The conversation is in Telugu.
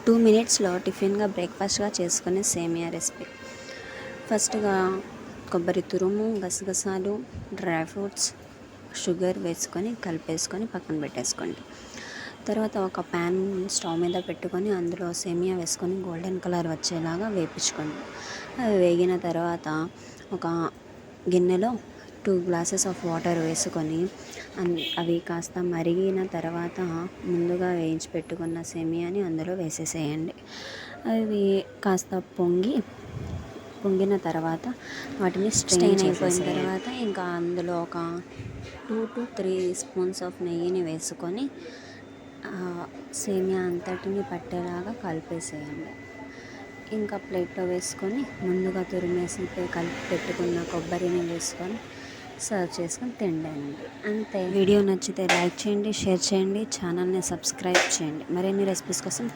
2 మినిట్స్లో టిఫిన్గా బ్రేక్ఫాస్ట్గా చేసుకునే సేమియా రెసిపీ. ఫస్ట్గా కొబ్బరి తురుము, గసగసాలు, డ్రై ఫ్రూట్స్, షుగర్ వేసుకొని కలిపేసుకొని పక్కన పెట్టేసుకోండి. తర్వాత ఒక ప్యాన్ స్టవ్ మీద పెట్టుకొని అందులో సేమియా వేసుకొని గోల్డెన్ కలర్ వచ్చేలాగా వేపించుకోండి. అవి వేగిన తర్వాత ఒక గిన్నెలో 2 గ్లాసెస్ ఆఫ్ వాటర్ వేసుకొని అవి కాస్త మరిగిన తర్వాత ముందుగా వేయించి పెట్టుకున్న సేమియాని అందులో వేసేసేయండి. అవి కాస్త పొంగిన తర్వాత వాటిని స్ట్రెయిన్ అయిపోయిన తర్వాత ఇంకా అందులో ఒక 2 to 3 స్పూన్స్ ఆఫ్ నెయ్యిని వేసుకొని సేమియా అంతటిని పట్టేలాగా కలిపేసేయండి. ఇంకా ప్లేట్లో వేసుకొని ముందుగా తురిమేసి కలిపి పెట్టుకున్న కొబ్బరిని వేసుకొని సర్వ్ చేసుకొని తిండండి. అంతే. వీడియో నచ్చితే లైక్ చేయండి, షేర్ చేయండి, ఛానల్ని సబ్స్క్రైబ్ చేయండి. మరిన్ని రెసిపీస్ కోసం